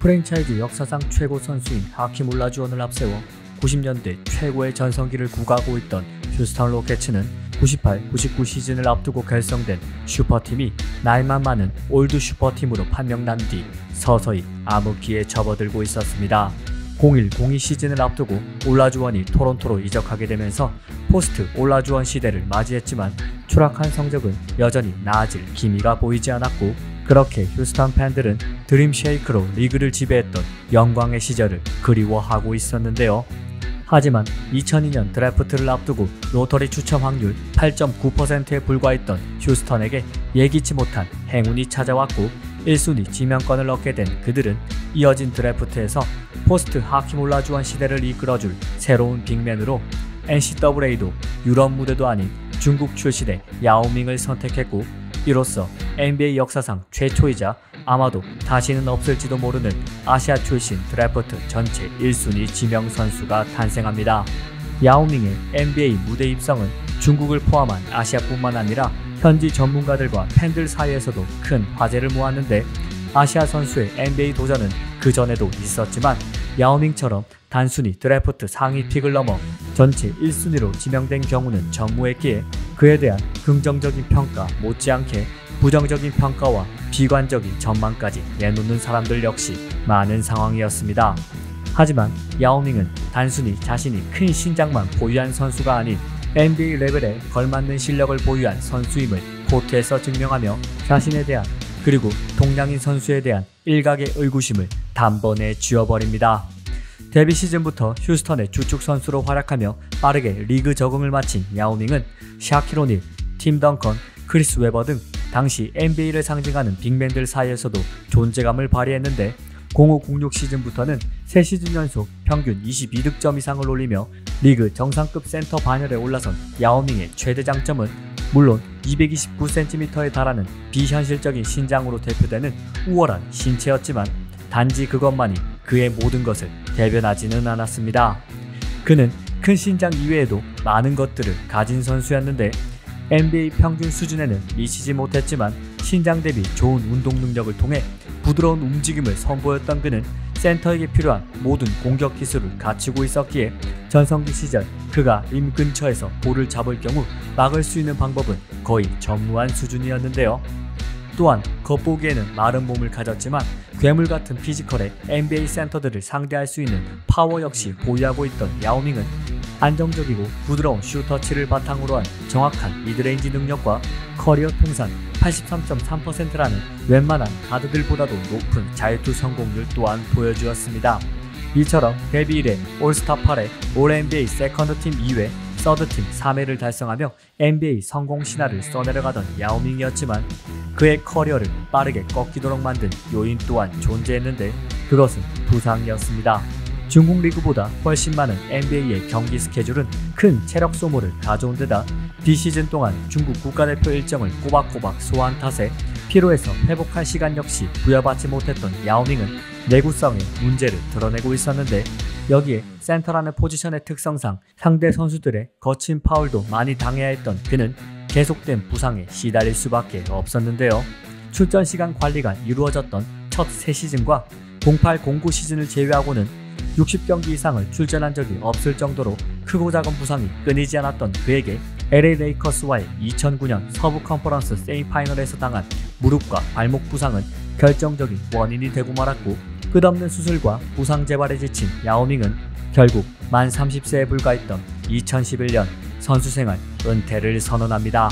프랜차이즈 역사상 최고 선수인 하킴 올라주원을 앞세워 90년대 최고의 전성기를 구가하고 있던 휴스턴 로켓츠는 98-99 시즌을 앞두고 결성된 슈퍼팀이 나이만 많은 올드 슈퍼팀으로 판명난 뒤 서서히 암흑기에 접어들고 있었습니다. 01-02 시즌을 앞두고 올라주원이 토론토로 이적하게 되면서 포스트 올라주원 시대를 맞이했지만 추락한 성적은 여전히 나아질 기미가 보이지 않았고, 그렇게 휴스턴 팬들은 드림 쉐이크로 리그를 지배했던 영광의 시절을 그리워하고 있었는데요. 하지만 2002년 드래프트를 앞두고 로터리 추첨 확률 8.9%에 불과했던 휴스턴에게 예기치 못한 행운이 찾아왔고 1순위 지명권을 얻게 된 그들은 이어진 드래프트에서 포스트 하킴 올라주원 시대를 이끌어줄 새로운 빅맨으로 NCAA도 유럽 무대도 아닌 중국 출신의 야오밍을 선택했고, 이로써 NBA 역사상 최초이자 아마도 다시는 없을지도 모르는 아시아 출신 드래프트 전체 1순위 지명 선수가 탄생합니다. 야오밍의 NBA 무대 입성은 중국을 포함한 아시아뿐만 아니라 현지 전문가들과 팬들 사이에서도 큰 화제를 모았는데, 아시아 선수의 NBA 도전은 그 전에도 있었지만 야오밍처럼 단순히 드래프트 상위 픽을 넘어 전체 1순위로 지명된 경우는 전무했기에 그에 대한 긍정적인 평가 못지않게 부정적인 평가와 비관적인 전망까지 내놓는 사람들 역시 많은 상황이었습니다. 하지만 야오밍은 단순히 자신이 큰 신장만 보유한 선수가 아닌 NBA 레벨에 걸맞는 실력을 보유한 선수임을 코트에서 증명하며 자신에 대한, 그리고 동양인 선수에 대한 일각의 의구심을 단번에 지워버립니다. 데뷔 시즌부터 휴스턴의 주축 선수로 활약하며 빠르게 리그 적응을 마친 야오밍은 샤킬 오닐, 팀 덩컨, 크리스 웨버 등 당시 NBA를 상징하는 빅맨들 사이에서도 존재감을 발휘했는데, 05-06 시즌부터는 3시즌 연속 평균 22득점 이상을 올리며 리그 정상급 센터 반열에 올라선 야오밍의 최대 장점은 물론 229cm에 달하는 비현실적인 신장으로 대표되는 우월한 신체였지만 단지 그것만이 그의 모든 것을 대변하지는 않았습니다. 그는 큰 신장 이외에도 많은 것들을 가진 선수였는데 NBA 평균 수준에는 미치지 못했지만 신장 대비 좋은 운동 능력을 통해 부드러운 움직임을 선보였던 그는 센터에게 필요한 모든 공격 기술을 갖추고 있었기에 전성기 시절 그가 림 근처에서 볼을 잡을 경우 막을 수 있는 방법은 거의 전무한 수준이었는데요. 또한 겉보기에는 마른 몸을 가졌지만 괴물 같은 피지컬에 NBA 센터들을 상대할 수 있는 파워 역시 보유하고 있던 야오밍은 안정적이고 부드러운 슈터치를 바탕으로 한 정확한 미드레인지 능력과 커리어 통산 83.3%라는 웬만한 가드들보다도 높은 자유투 성공률 또한 보여주었습니다. 이처럼 데뷔 이래 올스타 8회 올 NBA 세컨드팀 2회, 서드팀 3회를 달성하며 NBA 성공 신화를 써내려가던 야오밍이었지만 그의 커리어를 빠르게 꺾이도록 만든 요인 또한 존재했는데 그것은 부상이었습니다. 중국 리그보다 훨씬 많은 NBA의 경기 스케줄은 큰 체력 소모를 가져온 데다 비시즌 동안 중국 국가대표 일정을 꼬박꼬박 소화한 탓에 피로에서 회복할 시간 역시 부여받지 못했던 야오밍은 내구성의 문제를 드러내고 있었는데, 여기에 센터라는 포지션의 특성상 상대 선수들의 거친 파울도 많이 당해야 했던 그는 계속된 부상에 시달릴 수밖에 없었는데요. 출전 시간 관리가 이루어졌던 첫 3시즌과 08-09 시즌을 제외하고는 60경기 이상을 출전한 적이 없을 정도로 크고 작은 부상이 끊이지 않았던 그에게 LA 레이커스와의 2009년 서부 컨퍼런스 세미파이널에서 당한 무릎과 발목 부상은 결정적인 원인이 되고 말았고, 끝없는 수술과 부상 재발에 지친 야오밍은 결국 만 30세에 불과했던 2011년 선수생활 은퇴를 선언합니다.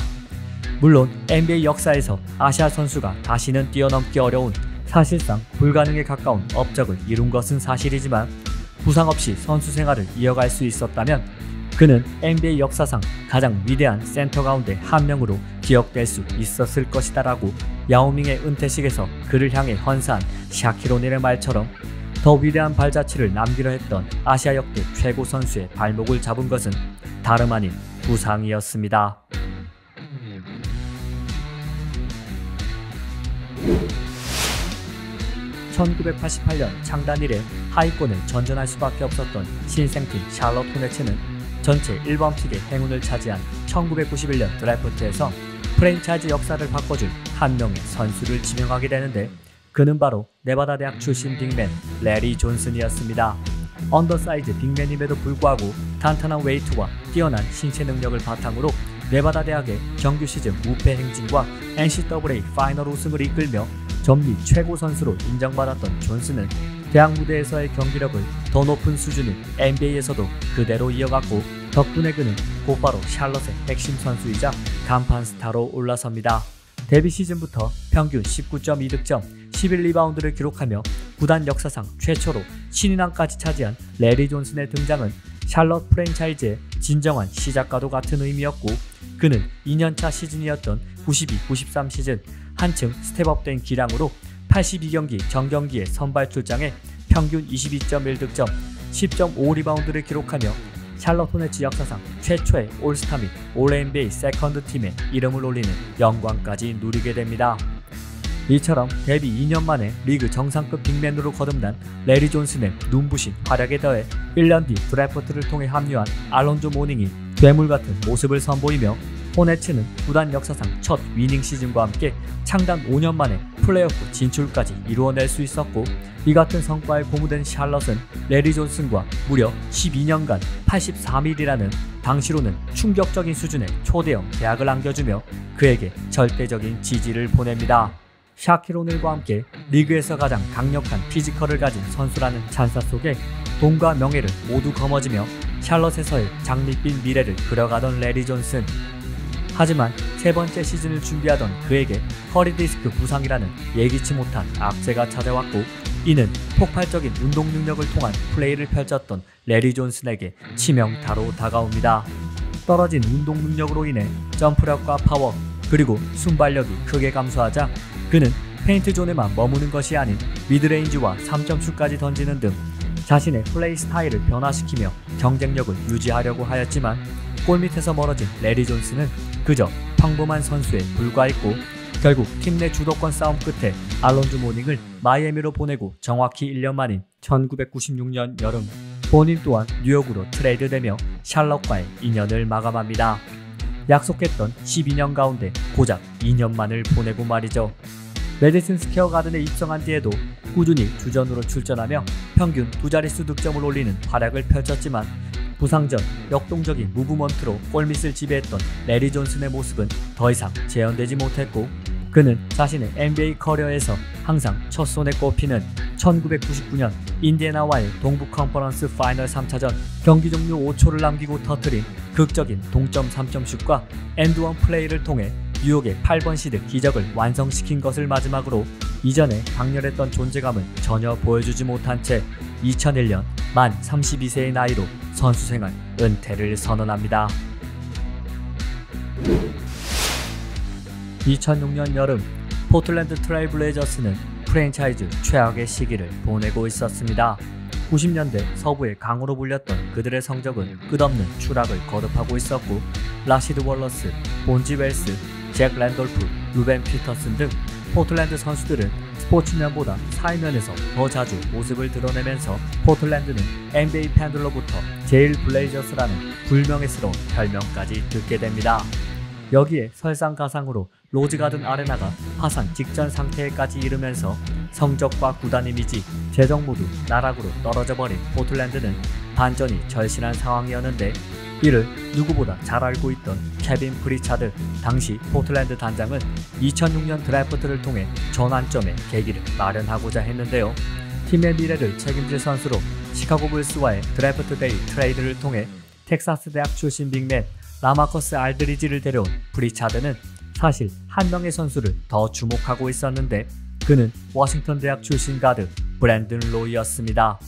물론 NBA 역사에서 아시아 선수가 다시는 뛰어넘기 어려운, 사실상 불가능에 가까운 업적을 이룬 것은 사실이지만 부상 없이 선수 생활을 이어갈 수 있었다면 그는 NBA 역사상 가장 위대한 센터 가운데 한 명으로 기억될 수 있었을 것이다 라고 야오밍의 은퇴식에서 그를 향해 헌사한 샤킬 오닐의 말처럼 더 위대한 발자취를 남기려 했던 아시아 역대 최고 선수의 발목을 잡은 것은 다름 아닌 부상이었습니다. (1988년) 창단 이래 하위권을 전전할 수밖에 없었던 신생팀 샬럿 호네츠는 전체 1번 픽의 행운을 차지한 1991년 드래프트에서 프랜차이즈 역사를 바꿔줄 한 명의 선수를 지명하게 되는데, 그는 바로 네바다 대학 출신 빅맨 레리 존슨이었습니다. 언더사이즈 빅맨임에도 불구하고 탄탄한 웨이트와 뛰어난 신체 능력을 바탕으로 네바다 대학의 정규 시즌 무패 행진과 NCAA 파이널 우승을 이끌며 전미 최고 선수로 인정받았던 존슨은 대학 무대에서의 경기력을 더 높은 수준인 NBA에서도 그대로 이어갔고, 덕분에 그는 곧바로 샬럿의 핵심 선수이자 간판 스타로 올라섭니다. 데뷔 시즌부터 평균 19.2득점, 11리바운드를 기록하며 구단 역사상 최초로 신인왕까지 차지한 레리 존슨의 등장은 샬럿 프랜차이즈의 진정한 시작과도 같은 의미였고, 그는 2년차 시즌이었던 92-93 시즌 한층 스텝업된 기량으로 82경기 정경기에 선발 출장해 평균 22.1득점, 10.5리바운드를 기록하며 샬럿 호네츠 역사상 최초의 올스타 및 올 NBA 세컨드 팀에 이름을 올리는 영광까지 누리게 됩니다. 이처럼 데뷔 2년 만에 리그 정상급 빅맨으로 거듭난 레리 존슨의 눈부신 활약에 더해 1년 뒤 드래프트를 통해 합류한 알론조 모닝이 괴물같은 모습을 선보이며 호네츠는 구단 역사상 첫 위닝 시즌과 함께 창단 5년 만에 플레이오프 진출까지 이루어낼 수 있었고, 이 같은 성과에 고무된 샬럿은 레리 존슨과 무려 12년간 83일이라는 당시로는 충격적인 수준의 초대형 계약을 안겨주며 그에게 절대적인 지지를 보냅니다. 샤킬 오닐과 함께 리그에서 가장 강력한 피지컬을 가진 선수라는 찬사 속에 돈과 명예를 모두 거머쥐며 샬럿에서의 장밋빛 미래를 그려가던 레리 존슨. 하지만 세 번째 시즌을 준비하던 그에게 허리 디스크 부상이라는 예기치 못한 악재가 찾아왔고, 이는 폭발적인 운동 능력을 통한 플레이를 펼쳤던 레리 존슨에게 치명타로 다가옵니다. 떨어진 운동 능력으로 인해 점프력과 파워, 그리고 순발력이 크게 감소하자 그는 페인트 존에만 머무는 것이 아닌 미드레인지와 3점슛까지 던지는 등 자신의 플레이 스타일을 변화시키며 경쟁력을 유지하려고 하였지만, 골밑에서 멀어진 레리 존슨은 그저 평범한 선수에 불과했고, 결국 팀 내 주도권 싸움 끝에 알론조 모닝을 마이애미로 보내고 정확히 1년 만인 1996년 여름 본인 또한 뉴욕으로 트레이드되며 샬럿과의 인연을 마감합니다. 약속했던 12년 가운데 고작 2년만을 보내고 말이죠. 메디슨 스퀘어 가든에 입성한 뒤에도 꾸준히 주전으로 출전하며 평균 두 자릿수 득점을 올리는 활약을 펼쳤지만, 부상 전 역동적인 무브먼트로 골밑을 지배했던 레리 존슨의 모습은 더 이상 재현되지 못했고, 그는 자신의 NBA 커리어에서 항상 첫 손에 꼽히는 1999년 인디애나와의 동부 컨퍼런스 파이널 3차전 경기 종료 5초를 남기고 터뜨린 극적인 동점 3점슛과 엔드원 플레이를 통해 뉴욕의 8번 시드 기적을 완성시킨 것을 마지막으로 이전에 강렬했던 존재감을 전혀 보여주지 못한 채 2001년 만 32세의 나이로 선수생활 은퇴를 선언합니다. 2006년 여름 포틀랜드 트레일 블레이저스는 프랜차이즈 최악의 시기를 보내고 있었습니다. 90년대 서부의 강으로 불렸던 그들의 성적은 끝없는 추락을 거듭하고 있었고, 라시드 월러스, 본지 웰스, 잭 랜돌프, 루벤 피터슨 등 포틀랜드 선수들은 스포츠면보다 사회면에서 더 자주 모습을 드러내면서 포틀랜드는 NBA 팬들로부터 제일 블레이저스라는 불명예스러운 별명까지 듣게 됩니다. 여기에 설상가상으로 로즈가든 아레나가 파산 직전 상태에까지 이르면서 성적과 구단 이미지, 재정 모두 나락으로 떨어져버린 포틀랜드는 반전이 절실한 상황이었는데, 이를 누구보다 잘 알고 있던 케빈 프리차드 당시 포틀랜드 단장은 2006년 드래프트를 통해 전환점의 계기를 마련하고자 했는데요. 팀의 미래를 책임질 선수로 시카고 불스와의 드래프트 데이 트레이드를 통해 텍사스 대학 출신 빅맨 라마커스 알드리지를 데려온 프리차드는 사실 한 명의 선수를 더 주목하고 있었는데, 그는 워싱턴 대학 출신 가드 브랜든 로이였습니다.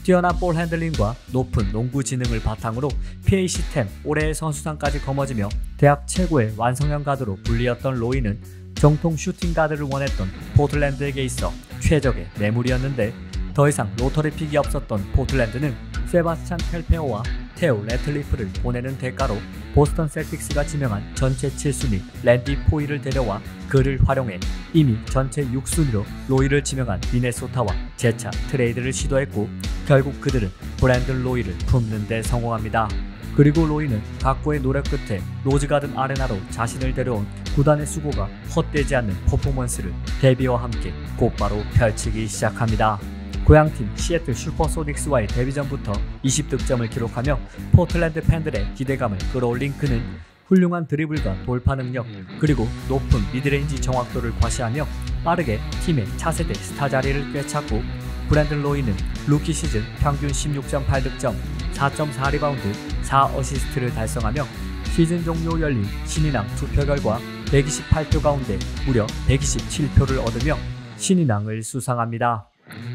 뛰어난 볼 핸들링과 높은 농구 지능을 바탕으로 PAC10 올해의 선수상까지 거머쥐며 대학 최고의 완성형 가드로 불리었던 로이는 정통 슈팅 가드를 원했던 포틀랜드에게 있어 최적의 매물이었는데, 더 이상 로터리 픽이 없었던 포틀랜드는 세바스찬 텔페오와 테오 레틀리프를 보내는 대가로 보스턴 셀틱스가 지명한 전체 7순위 랜디 포이를 데려와 그를 활용해 이미 전체 6순위로 로이를 지명한 미네소타와 재차 트레이드를 시도했고, 결국 그들은 브랜든 로이를 품는 데 성공합니다. 그리고 로이는 각고의 노력 끝에 로즈가든 아레나로 자신을 데려온 구단의 수고가 헛되지 않는 퍼포먼스를 데뷔와 함께 곧바로 펼치기 시작합니다. 고향팀 시애틀 슈퍼소닉스와의 데뷔전부터 20득점을 기록하며 포틀랜드 팬들의 기대감을 끌어올린 그는 훌륭한 드리블과 돌파 능력, 그리고 높은 미드레인지 정확도를 과시하며 빠르게 팀의 차세대 스타 자리를 꿰찼고, 브랜든 로이는 루키 시즌 평균 16.8득점, 4.4리바운드, 4어시스트를 달성하며 시즌 종료 열린 신인왕 투표 결과 128표 가운데 무려 127표를 얻으며 신인왕을 수상합니다.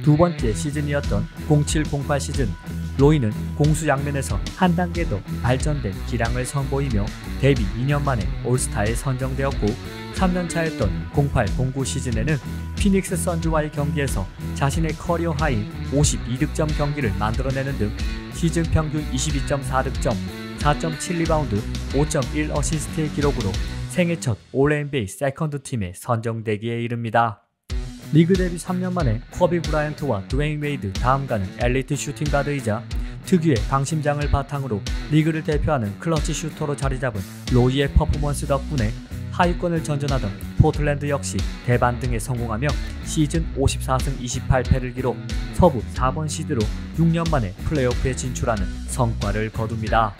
두 번째 시즌이었던 07-08 시즌, 로이는 공수 양면에서 한 단계 더 발전된 기량을 선보이며 데뷔 2년 만에 올스타에 선정되었고, 3년차였던 08-09 시즌에는 피닉스 선즈와의 경기에서 자신의 커리어 하이 52득점 경기를 만들어내는 등 시즌 평균 22.4득점, 4.7리바운드, 5.1어시스트의 기록으로 생애 첫 올 NBA 세컨드 팀에 선정되기에 이릅니다. 리그 데뷔 3년 만에 커비 브라이언트와 드웨인 웨이드 다음가는 엘리트 슈팅 가드이자 특유의 강심장을 바탕으로 리그를 대표하는 클러치 슈터로 자리잡은 로이의 퍼포먼스 덕분에 하위권을 전전하던 포틀랜드 역시 대반등에 성공하며 시즌 54승 28패를 기록, 서부 4번 시드로 6년 만에 플레이오프에 진출하는 성과를 거둡니다.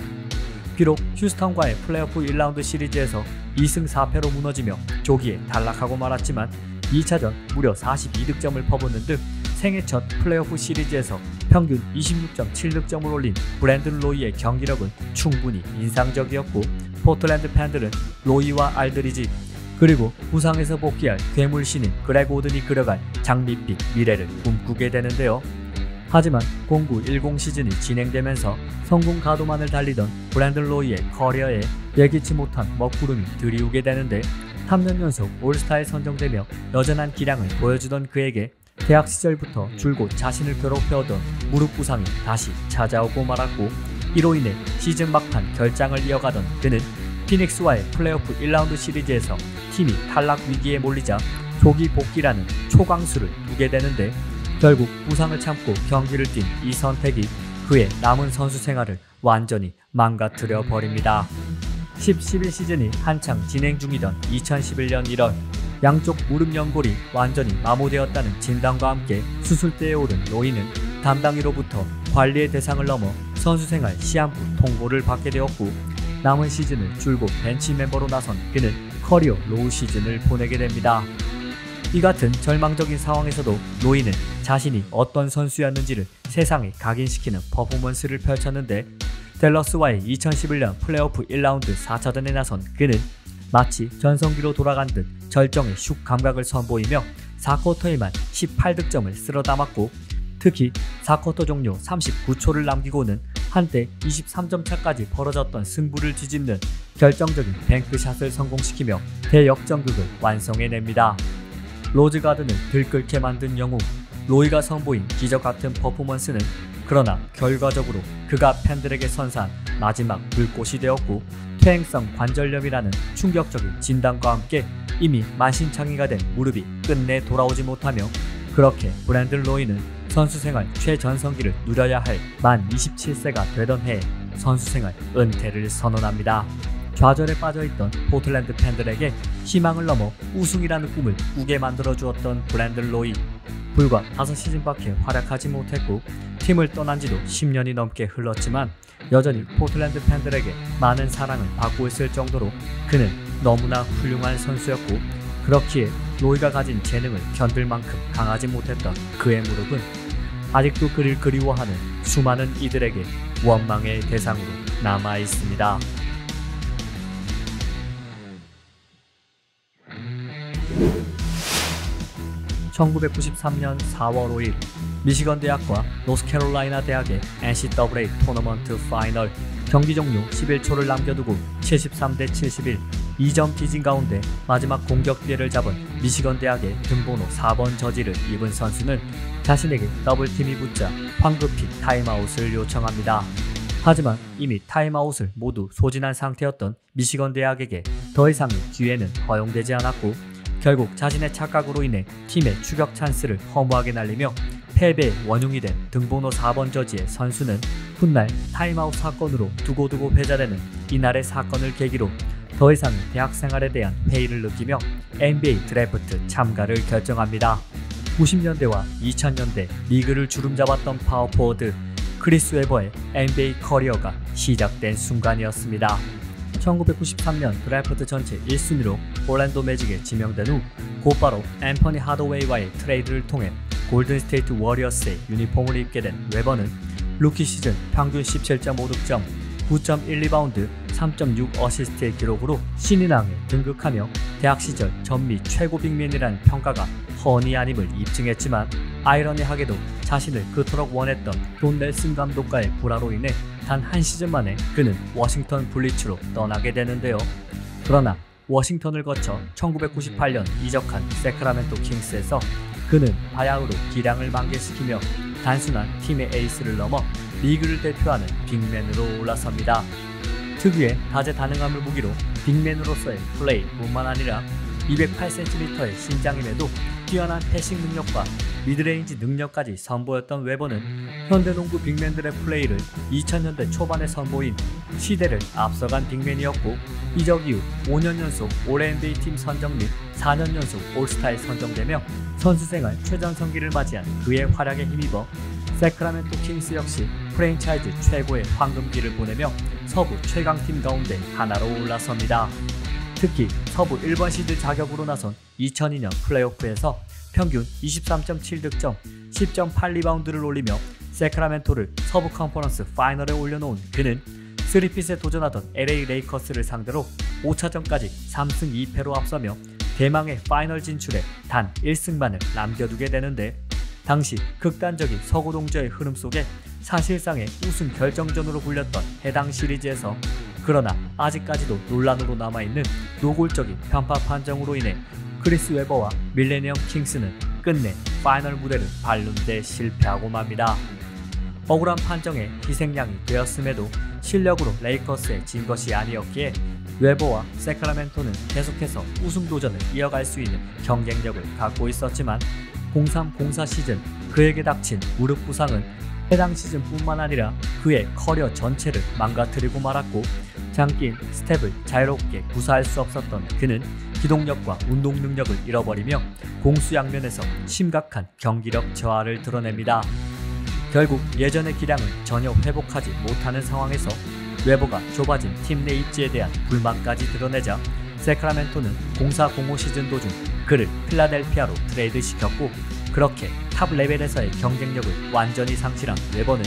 비록 휴스턴과의 플레이오프 1라운드 시리즈에서 2승 4패로 무너지며 조기에 탈락하고 말았지만 2차전 무려 42득점을 퍼붓는 등 생애 첫 플레이오프 시리즈에서 평균 26.7득점을 올린 브랜든 로이의 경기력은 충분히 인상적이었고, 포틀랜드 팬들은 로이와 알드리지, 그리고 부상에서 복귀할 괴물 신인 그렉 오든이 그려갈 장밋빛 미래를 꿈꾸게 되는데요. 하지만 09-10 시즌이 진행되면서 성공 가도만을 달리던 브랜든 로이의 커리어에 예기치 못한 먹구름이 들이우게 되는데, 3년 연속 올스타에 선정되며 여전한 기량을 보여주던 그에게 대학 시절부터 줄곧 자신을 괴롭혀오던 무릎 부상이 다시 찾아오고 말았고, 이로 인해 시즌 막판 결장을 이어가던 그는 피닉스와의 플레이오프 1라운드 시리즈에서 팀이 탈락 위기에 몰리자 조기 복귀라는 초강수를 두게 되는데, 결국 부상을 참고 경기를 뛴 이 선택이 그의 남은 선수 생활을 완전히 망가뜨려 버립니다. 10-11 시즌이 한창 진행 중이던 2011년 1월, 양쪽 무릎 연골이 완전히 마모되었다는 진단과 함께 수술대에 오른 로이는 담당이로부터 관리의 대상을 넘어 선수생활 시한부 통보를 받게 되었고, 남은 시즌을 줄곧 벤치 멤버로 나선 그는 커리어 로우 시즌을 보내게 됩니다. 이 같은 절망적인 상황에서도 로이는 자신이 어떤 선수였는지를 세상에 각인시키는 퍼포먼스를 펼쳤는데, 댈러스와의 2011년 플레이오프 1라운드 4차전에 나선 그는 마치 전성기로 돌아간 듯 절정의 슛 감각을 선보이며 4쿼터에만 18득점을 쓸어 담았고, 특히 4쿼터 종료 39초를 남기고는 한때 23점 차까지 벌어졌던 승부를 뒤집는 결정적인 뱅크샷을 성공시키며 대역전극을 완성해냅니다. 로즈가든을 들끓게 만든 영웅 로이가 선보인 기적같은 퍼포먼스는 그러나 결과적으로 그가 팬들에게 선사한 마지막 불꽃이 되었고, 퇴행성 관절염이라는 충격적인 진단과 함께 이미 만신창이가 된 무릎이 끝내 돌아오지 못하며, 그렇게 브랜든 로이는 선수생활 최전성기를 누려야 할 만 27세가 되던 해에 선수생활 은퇴를 선언합니다. 좌절에 빠져있던 포틀랜드 팬들에게 희망을 넘어 우승이라는 꿈을 꾸게 만들어주었던 브랜든 로이. 불과 5시즌밖에 활약하지 못했고 팀을 떠난 지도 10년이 넘게 흘렀지만 여전히 포틀랜드 팬들에게 많은 사랑을 받고 있을 정도로 그는 너무나 훌륭한 선수였고, 그렇기에 로이가 가진 재능을 견딜 만큼 강하지 못했던 그의 무릎은 아직도 그를 그리워하는 수많은 이들에게 원망의 대상으로 남아 있습니다. (1993년 4월 5일) 미시건 대학과 노스캐롤라이나 대학의 NCAA 토너먼트 파이널, 경기 종료 11초를 남겨두고 73-71 2점 뒤진 가운데 마지막 공격 기회를 잡은 미시건 대학의 등번호 4번 저지를 입은 선수는 자신에게 더블팀이 붙자 황급히 타임아웃을 요청합니다. 하지만 이미 타임아웃을 모두 소진한 상태였던 미시건 대학에게 더 이상의 기회는 허용되지 않았고, 결국 자신의 착각으로 인해 팀의 추격 찬스를 허무하게 날리며 패배의 원흉이 된 등번호 4번 저지의 선수는 훗날 타임아웃 사건으로 두고두고 회자되는 이날의 사건을 계기로 더 이상의 대학 생활에 대한 회의를 느끼며 NBA 드래프트 참가를 결정합니다. 90년대와 2000년대 리그를 주름잡았던 파워포워드 크리스 웨버의 NBA 커리어가 시작된 순간이었습니다. 1993년 드래프트 전체 1순위로 올랜도 매직에 지명된 후 곧바로 앤서니 하더웨이와의 트레이드를 통해 골든스테이트 워리어스의 유니폼을 입게 된 웨버는 루키 시즌 평균 17.5득점, 9.1리바운드, 3.6 어시스트의 기록으로 신인왕에 등극하며 대학 시절 전미 최고 빅맨이라는 평가가 허언이 아님을 입증했지만 아이러니하게도 자신을 그토록 원했던 돈 넬슨 감독과의 불화로 인해 단 한 시즌 만에 그는 워싱턴 블리츠로 떠나게 되는데요. 그러나 워싱턴을 거쳐 1998년 이적한 세크라멘토 킹스에서 그는 바야흐로 기량을 만개시키며 단순한 팀의 에이스를 넘어 리그를 대표하는 빅맨으로 올라섭니다. 특유의 다재다능함을 무기로 빅맨으로서의 플레이뿐만 아니라 208cm의 신장임에도 뛰어난 패싱 능력과 미드레인지 능력까지 선보였던 웨버는 현대농구 빅맨들의 플레이를 2000년대 초반에 선보인 시대를 앞서간 빅맨이었고 이적 이후 5년 연속 올 NBA 팀 선정 및 4년 연속 올스타에 선정되며 선수생활 최전성기를 맞이한 그의 활약에 힘입어 세크라멘토 킹스 역시 프랜차이즈 최고의 황금기를 보내며 서부 최강팀 가운데 하나로 올라섭니다. 특히 서부 1번 시드 자격으로 나선 2002년 플레이오프에서 평균 23.7득점, 10.8리바운드를 올리며 세크라멘토를 서부 컨퍼런스 파이널에 올려놓은 그는 3핏에 도전하던 LA 레이커스를 상대로 5차전까지 3승 2패로 앞서며 대망의 파이널 진출에 단 1승만을 남겨두게 되는데 당시 극단적인 서구 동저의 흐름 속에 사실상의 우승 결정전으로 불렸던 해당 시리즈에서 그러나 아직까지도 논란으로 남아있는 노골적인 편파 판정으로 인해 크리스 웨버와 밀레니엄 킹스는 끝내 파이널 무대를 밟는 데 실패하고 맙니다. 억울한 판정에 희생양이 되었음에도 실력으로 레이커스에 진 것이 아니었기에 웨버와 세크라멘토는 계속해서 우승 도전을 이어갈 수 있는 경쟁력을 갖고 있었지만 03-04 시즌 그에게 닥친 무릎 부상은 해당 시즌뿐만 아니라 그의 커리어 전체를 망가뜨리고 말았고 장기인 스텝을 자유롭게 구사할 수 없었던 그는 기동력과 운동 능력을 잃어버리며 공수양면에서 심각한 경기력 저하를 드러냅니다. 결국 예전의 기량을 전혀 회복하지 못하는 상황에서 웨버가 좁아진 팀 내 입지에 대한 불만까지 드러내자 세크라멘토는 04-05 시즌 도중 그를 필라델피아로 트레이드 시켰고 그렇게 탑 레벨에서의 경쟁력을 완전히 상실한 웨버는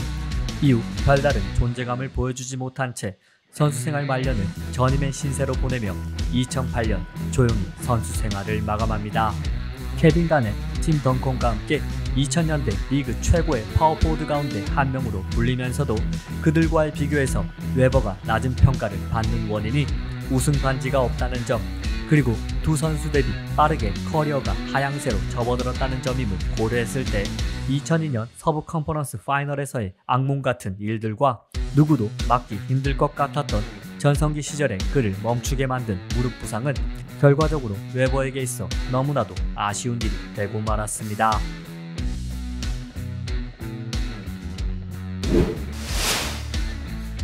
이후 별다른 존재감을 보여주지 못한 채 선수생활 말년을 전임의 신세로 보내며 2008년 조용히 선수생활을 마감합니다. 케빈 가넷, 팀 덩컨과 함께 2000년대 리그 최고의 파워포워드 가운데 한 명으로 불리면서도 그들과의 비교해서 웨버가 낮은 평가를 받는 원인이 우승 반지가 없다는 점 그리고 두 선수 대비 빠르게 커리어가 하향세로 접어들었다는 점임을 고려했을 때 2002년 서부 컨퍼런스 파이널에서의 악몽 같은 일들과 누구도 막기 힘들 것 같았던 전성기 시절의 그를 멈추게 만든 무릎 부상은 결과적으로 웨버에게 있어 너무나도 아쉬운 일이 되고 말았습니다.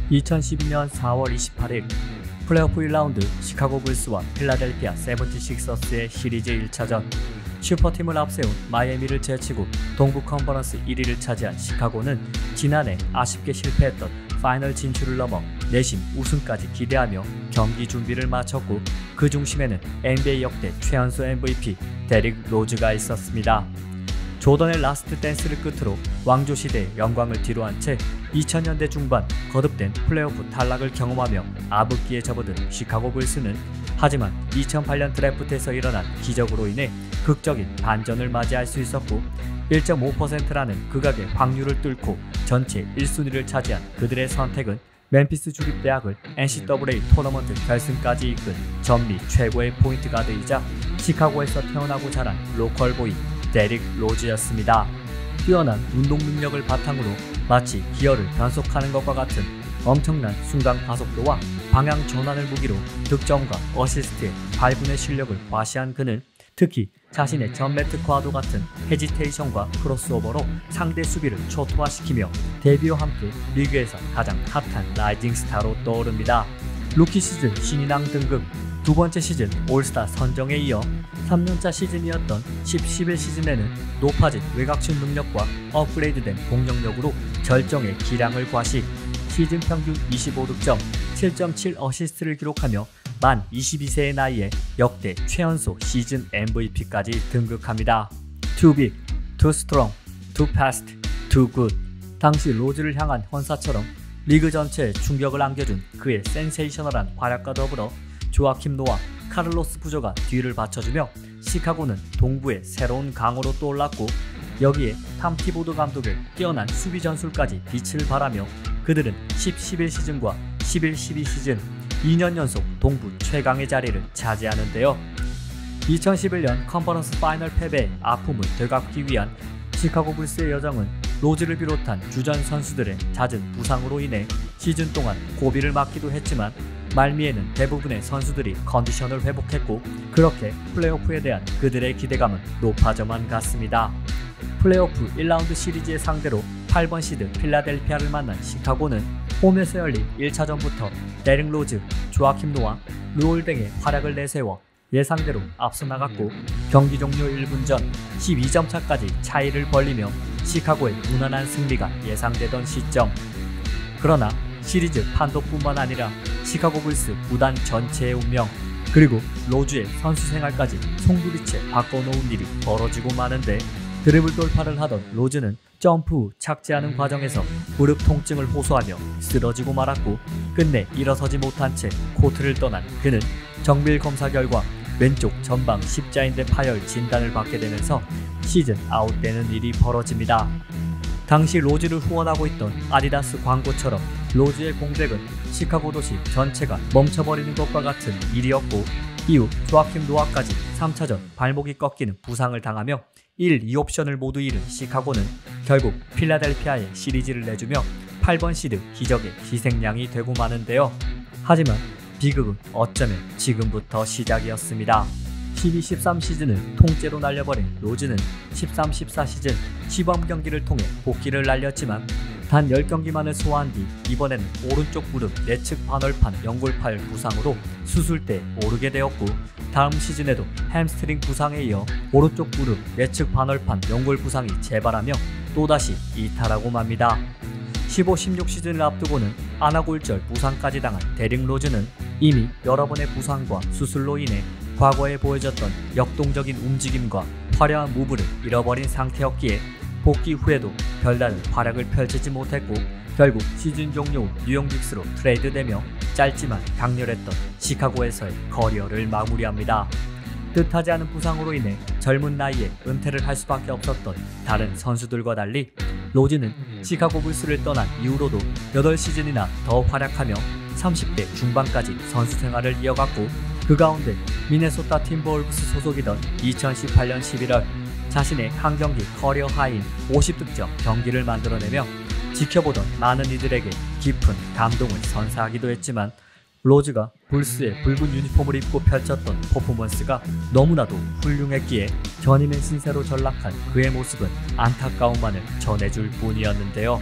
(2012년 4월 28일) 플레이오프 1라운드 시카고 불스와 필라델피아 세븐티식서스의 시리즈 1차전 슈퍼팀을 앞세운 마이애미를 제치고 동부 컨퍼런스 1위를 차지한 시카고는 지난해 아쉽게 실패했던 파이널 진출을 넘어 내심 우승까지 기대하며 경기 준비를 마쳤고 그 중심에는 NBA 역대 최연소 MVP 데릭 로즈가 있었습니다. 조던의 라스트 댄스를 끝으로 왕조시대의 영광을 뒤로한 채 2000년대 중반 거듭된 플레이오프 탈락을 경험하며 암흑기에 접어든 시카고 불스는 하지만 2008년 드래프트에서 일어난 기적으로 인해 극적인 반전을 맞이할 수 있었고 1.5%라는 극악의 확률을 뚫고 전체 1순위를 차지한 그들의 선택은 멤피스 주립대학을 NCAA 토너먼트 결승까지 이끈 전미 최고의 포인트 가드이자 시카고에서 태어나고 자란 로컬보이 데릭 로즈였습니다. 뛰어난 운동 능력을 바탕으로 마치 기어를 변속하는 것과 같은 엄청난 순간 가속도와 방향 전환을 무기로 득점과 어시스트의 발군의 실력을 과시한 그는 특히 자신의 전매특화와도 같은 헤지테이션과 크로스오버로 상대 수비를 초토화시키며 데뷔와 함께 리그에서 가장 핫한 라이징 스타로 떠오릅니다. 루키 시즌 신인왕 등급, 두 번째 시즌 올스타 선정에 이어 3년차 시즌이었던 10-11 시즌에는 높아진 외곽슛 능력과 업그레이드된 공격력으로 절정의 기량을 과시, 시즌 평균 25득점, 7.7 어시스트를 기록하며 만 22세의 나이에 역대 최연소 시즌 MVP까지 등극합니다. Too big, too strong, too fast, too good. 당시 로즈를 향한 헌사처럼 리그 전체에 충격을 안겨준 그의 센세이셔널한 활약과 더불어 조아킴 노와 카를로스 푸조가 뒤를 받쳐주며 시카고는 동부의 새로운 강호로 떠올랐고, 여기에 탐 티보드 감독의 뛰어난 수비 전술까지 빛을 발하며 그들은 10-11 시즌과 11-12 시즌 2년 연속 동부 최강의 자리를 차지하는데요. 2011년 컨퍼런스 파이널 패배의 아픔을 되갚기 위한 시카고 불스의 여정은 로즈를 비롯한 주전 선수들의 잦은 부상으로 인해 시즌 동안 고비를 맞기도 했지만, 말미에는 대부분의 선수들이 컨디션을 회복했고, 그렇게 플레이오프에 대한 그들의 기대감은 높아져만 갔습니다. 플레이오프 1라운드 시리즈의 상대로 8번 시드 필라델피아를 만난 시카고는 홈에서 열린 1차전부터 데릭 로즈, 조아킴 노와 르올 등의 활약을 내세워 예상대로 앞서 나갔고, 경기 종료 1분 전 12점 차까지 차이를 벌리며 시카고의 무난한 승리가 예상되던 시점. 그러나 시리즈 판도뿐만 아니라 시카고 불스 구단 전체의 운명, 그리고 로즈의 선수 생활까지 송두리째 바꿔놓은 일이 벌어지고 마는데, 드리블 돌파를 하던 로즈는 점프 후 착지하는 과정에서 무릎 통증을 호소하며 쓰러지고 말았고, 끝내 일어서지 못한 채 코트를 떠난 그는 정밀 검사 결과 왼쪽 전방 십자인대 파열 진단을 받게 되면서 시즌 아웃되는 일이 벌어집니다. 당시 로즈를 후원하고 있던 아디다스 광고처럼 로즈의 공백은 시카고 도시 전체가 멈춰버리는 것과 같은 일이었고, 이후 조아킴 노아까지 3차전 발목이 꺾이는 부상을 당하며 1, 2옵션을 모두 잃은 시카고는 결국 필라델피아에 시리즈를 내주며 8번 시드 기적의 희생양이 되고 마는데요. 하지만 비극은 어쩌면 지금부터 시작이었습니다. 12-13 시즌을 통째로 날려버린 로즈는 13-14 시즌 시범 경기를 통해 복귀를 날렸지만, 단 10경기만을 소화한 뒤 이번에는 오른쪽 무릎 내측 반월판 연골파열 부상으로 수술대에 오르게 되었고, 다음 시즌에도 햄스트링 부상에 이어 오른쪽 무릎 내측 반월판 연골 부상이 재발하며 또다시 이탈하고 맙니다. 15-16 시즌을 앞두고는 아나골절 부상까지 당한 데릭 로즈는 이미 여러 번의 부상과 수술로 인해 과거에 보여줬던 역동적인 움직임과 화려한 무브를 잃어버린 상태였기에 복귀 후에도 별다른 활약을 펼치지 못했고, 결국 시즌 종료 후 뉴욕 닉스로 트레이드되며 짧지만 강렬했던 시카고에서의 커리어를 마무리합니다. 뜻하지 않은 부상으로 인해 젊은 나이에 은퇴를 할 수밖에 없었던 다른 선수들과 달리 로즈는 시카고 불스를 떠난 이후로도 8시즌이나 더 활약하며 30대 중반까지 선수 생활을 이어갔고, 그 가운데 미네소타 팀버울브스 소속이던 2018년 11월 자신의 한 경기 커리어 하이인 50득점 경기를 만들어내며 지켜보던 많은 이들에게 깊은 감동을 선사하기도 했지만, 로즈가 불스의 붉은 유니폼을 입고 펼쳤던 퍼포먼스가 너무나도 훌륭했기에 전임의 신세로 전락한 그의 모습은 안타까움만을 전해줄 뿐이었는데요.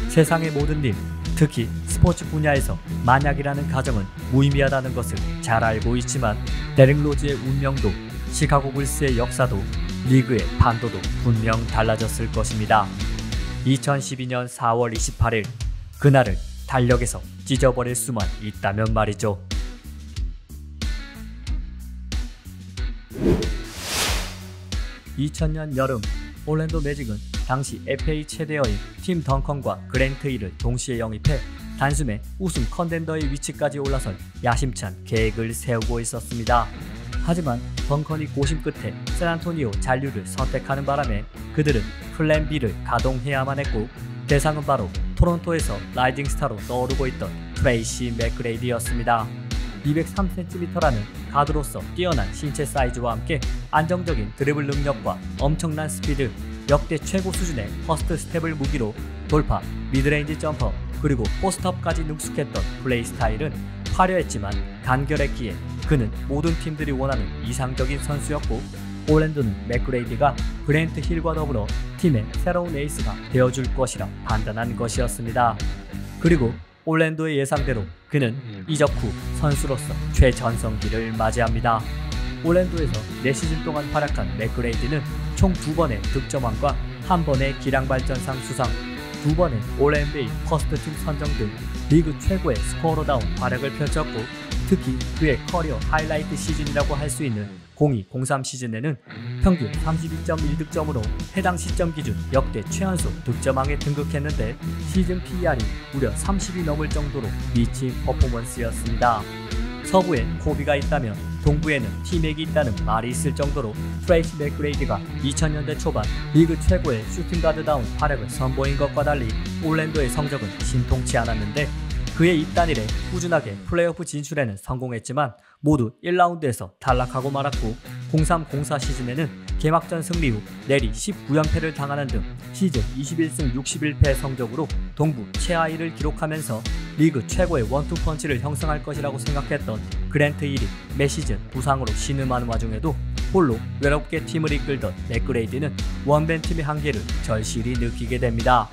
세상의 모든 일, 특히 스포츠 분야에서 만약이라는 가정은 무의미하다는 것을 잘 알고 있지만, 데릭 로즈의 운명도 시카고 불스의 역사도 리그의 판도도 분명 달라졌을 것입니다. 2012년 4월 28일 그날을 달력에서 찢어버릴 수만 있다면 말이죠. (2000년) 여름 올랜도 매직은 당시 FA 최대어인 팀 덩컨과 그랜트 힐을 동시에 영입해 단숨에 우승 컨텐더의 위치까지 올라설 야심찬 계획을 세우고 있었습니다. 하지만 덩컨이 고심 끝에 샌안토니오 잔류를 선택하는 바람에 그들은 플랜 B를 가동해야만 했고, 대상은 바로 토론토에서 라이징 스타로 떠오르고 있던 트레이시 맥그레이디였습니다. 203cm라는 가드로서 뛰어난 신체 사이즈와 함께 안정적인 드리블 능력과 엄청난 스피드, 역대 최고 수준의 퍼스트 스텝을 무기로 돌파, 미드레인지 점퍼, 그리고 포스트업까지 능숙했던 플레이 스타일은 화려했지만 간결했기에 그는 모든 팀들이 원하는 이상적인 선수였고, 올랜도는 맥그레이디가 브렌트 힐과 더불어 팀의 새로운 에이스가 되어줄 것이라 판단한 것이었습니다. 그리고 올랜도의 예상대로 그는 이적 후 선수로서 최전성기를 맞이합니다. 올랜도에서 4시즌 동안 활약한 맥그레이디는 총 2번의 득점왕과 1번의 기량발전상 수상, 2번의 올-NBA 퍼스트팀 선정 등 리그 최고의 스코어로다운 활약을 펼쳤고, 특히 그의 커리어 하이라이트 시즌이라고 할 수 있는 02-03 시즌에는 평균 32.1득점으로 해당 시점 기준 역대 최연소 득점왕에 등극했는데 시즌 PER이 무려 30이 넘을 정도로 미친 퍼포먼스였습니다. 서부에 코비가 있다면 동부에는 티맥이 있다는 말이 있을 정도로 트레이시 맥그레이디가 2000년대 초반 리그 최고의 슈팅가드다운 활약을 선보인 것과 달리 올랜도의 성적은 신통치 않았는데, 그의 입단 이래 꾸준하게 플레이오프 진출에는 성공했지만 모두 1라운드에서 탈락하고 말았고, 03-04 시즌에는 개막전 승리 후 내리 19연패를 당하는 등 시즌 21승 61패의 성적으로 동부 최하위를 기록하면서 리그 최고의 원투펀치를 형성할 것이라고 생각했던 그랜트 힐이 매 시즌 부상으로 신음하는 와중에도 홀로 외롭게 팀을 이끌던 맥그레이디는 원맨 팀의 한계를 절실히 느끼게 됩니다.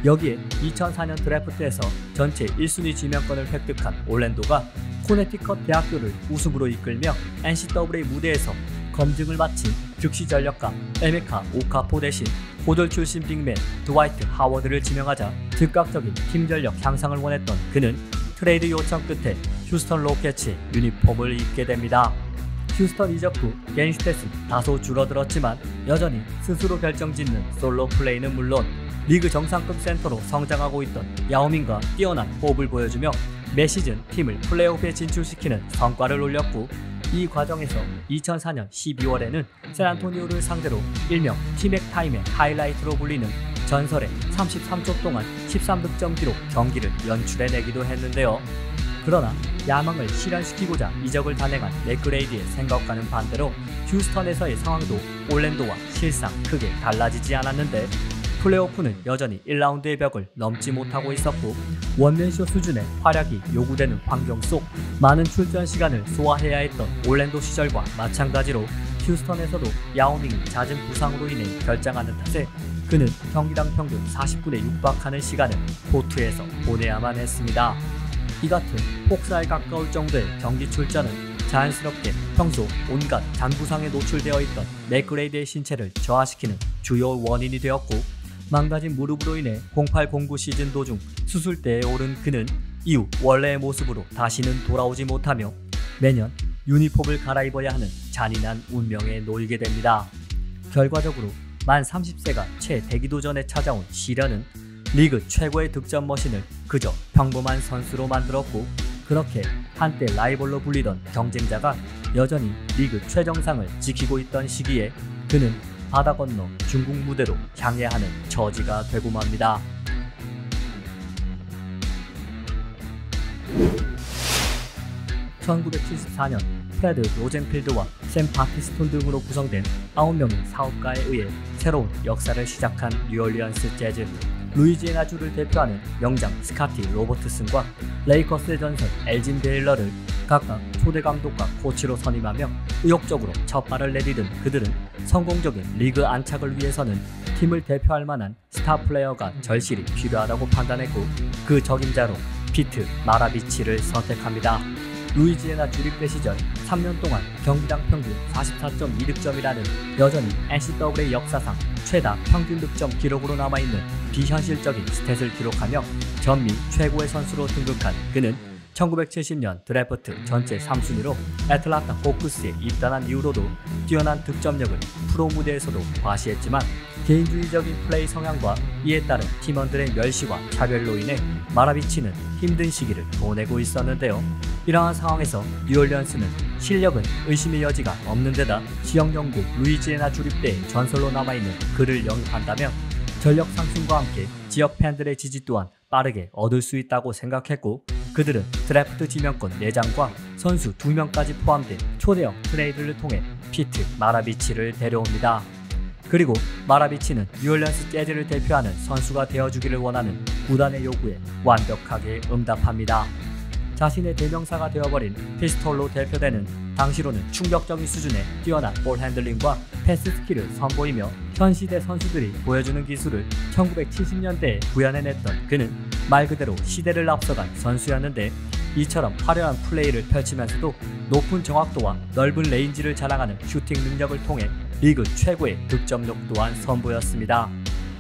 여기에 2004년 드래프트에서 전체 1순위 지명권을 획득한 올랜도가 코네티컷 대학교를 우승으로 이끌며 NCAA 무대에서 검증을 마친 즉시 전력가 에메카 오카포 대신 고졸 출신 빅맨 드와이트 하워드를 지명하자 즉각적인 팀 전력 향상을 원했던 그는 트레이드 요청 끝에 휴스턴 로켓츠의 유니폼을 입게 됩니다. 휴스턴 이적 후 개인 스탯은 다소 줄어들었지만 여전히 스스로 결정짓는 솔로 플레이는 물론 리그 정상급 센터로 성장하고 있던 야오밍과 뛰어난 호흡을 보여주며 매 시즌 팀을 플레이오프에 진출시키는 성과를 올렸고, 이 과정에서 2004년 12월에는 샌안토니오를 상대로 일명 티맥 타임의 하이라이트로 불리는 전설의 33초 동안 13득점 기록 경기를 연출해내기도 했는데요. 그러나 야망을 실현시키고자 이적을 단행한 맥그레이디의 생각과는 반대로 휴스턴에서의 상황도 올랜도와 실상 크게 달라지지 않았는데, 플레이오프는 여전히 1라운드의 벽을 넘지 못하고 있었고, 원맨쇼 수준의 활약이 요구되는 환경 속 많은 출전 시간을 소화해야 했던 올랜도 시절과 마찬가지로 휴스턴에서도 야오밍이 잦은 부상으로 인해 결장하는 탓에 그는 경기당 평균 40분에 육박하는 시간을 코트에서 보내야만 했습니다. 이 같은 폭사에 가까울 정도의 경기 출전은 자연스럽게 평소 온갖 잔부상에 노출되어 있던 맥그레이디의 신체를 저하시키는 주요 원인이 되었고, 망가진 무릎으로 인해 08-09 시즌 도중 수술대에 오른 그는 이후 원래의 모습으로 다시는 돌아오지 못하며 매년 유니폼을 갈아입어야 하는 잔인한 운명에 놓이게 됩니다. 결과적으로 만 30세가 최대기도전에 찾아온 시련은 리그 최고의 득점 머신을 그저 평범한 선수로 만들었고, 그렇게 한때 라이벌로 불리던 경쟁자가 여전히 리그 최정상을 지키고 있던 시기에 그는 바다 건너 중국 무대로 향해야 하는 처지가 되고 맙니다. (1974년) 프레드 로젠필드와 샘 바티스톤 등으로 구성된 9명의 사업가에 의해 새로운 역사를 시작한 뉴올리언스 재즈. 루이지애나주를 대표하는 명장 스카티 로버트슨과 레이커스의 전설 엘진 베일러를 각각 초대 감독과 코치로 선임하며 의욕적으로 첫 발을 내디딘 그들은 성공적인 리그 안착을 위해서는 팀을 대표할 만한 스타 플레이어가 절실히 필요하다고 판단했고, 그 적임자로 피트 마라비치를 선택합니다. 루이지애나 주립대 시절 3년 동안 경기당 평균 44.2득점이라는 여전히 NCAA 역사상 최다 평균 득점 기록으로 남아있는 비현실적인 스탯을 기록하며 전미 최고의 선수로 등극한 그는 1970년 드래프트 전체 3순위로 애틀란타 호크스에 입단한 이후로도 뛰어난 득점력을 프로 무대에서도 과시했지만 개인주의적인 플레이 성향과 이에 따른 팀원들의 멸시와 차별로 인해 마라비치는 힘든 시기를 보내고 있었는데요. 이러한 상황에서 뉴올리언스는 실력은 의심의 여지가 없는 데다 지역 영국 루이지애나 주립대의 전설로 남아있는 그를 영입한다면 전력 상승과 함께 지역 팬들의 지지 또한 빠르게 얻을 수 있다고 생각했고, 그들은 드래프트 지명권 4장과 선수 2명까지 포함된 초대형 트레이드를 통해 피트 마라비치를 데려옵니다. 그리고 마라비치는 뉴올리언스 재즈를 대표하는 선수가 되어주기를 원하는 구단의 요구에 완벽하게 응답합니다. 자신의 대명사가 되어버린 피스톨로 대표되는 당시로는 충격적인 수준의 뛰어난 볼 핸들링과 패스 스킬을 선보이며 현 시대 선수들이 보여주는 기술을 1970년대에 구현해냈던 그는 말 그대로 시대를 앞서간 선수였는데, 이처럼 화려한 플레이를 펼치면서도 높은 정확도와 넓은 레인지를 자랑하는 슈팅 능력을 통해 리그 최고의 득점력 또한 선보였습니다.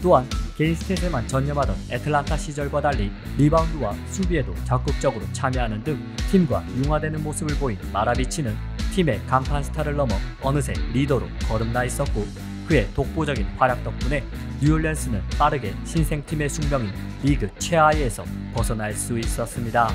또한 개인 스탯에만 전념하던 애틀란타 시절과 달리 리바운드와 수비에도 적극적으로 참여하는 등 팀과 융화되는 모습을 보인 마라비치는 팀의 간판 스타를 넘어 어느새 리더로 거듭나 있었고, 그의 독보적인 활약 덕분에 뉴올리언스는 빠르게 신생팀의 숙명인 리그 최하위에서 벗어날 수 있었습니다.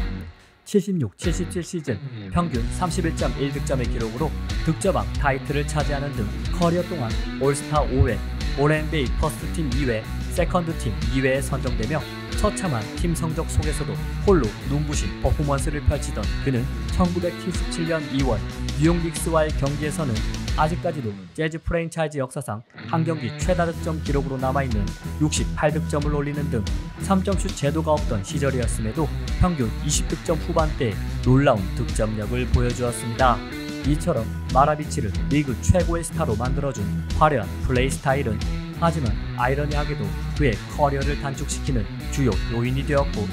76-77 시즌 평균 31.1득점의 기록으로 득점왕 타이틀을 차지하는 등 커리어 동안 올스타 5회, 올 NBA 퍼스트팀 2회, 세컨드팀 2회에 선정되며 처참한 팀 성적 속에서도 홀로 눈부신 퍼포먼스를 펼치던 그는 1977년 2월 뉴욕 닉스와의 경기에서는 아직까지도 재즈 프랜차이즈 역사상 한 경기 최다 득점 기록으로 남아있는 68득점을 올리는 등 3점슛 제도가 없던 시절이었음에도 평균 20득점 후반대의 놀라운 득점력을 보여주었습니다. 이처럼 마라비치를 리그 최고의 스타로 만들어준 화려한 플레이 스타일은 하지만 아이러니하게도 그의 커리어를 단축시키는 주요 요인이 되었고,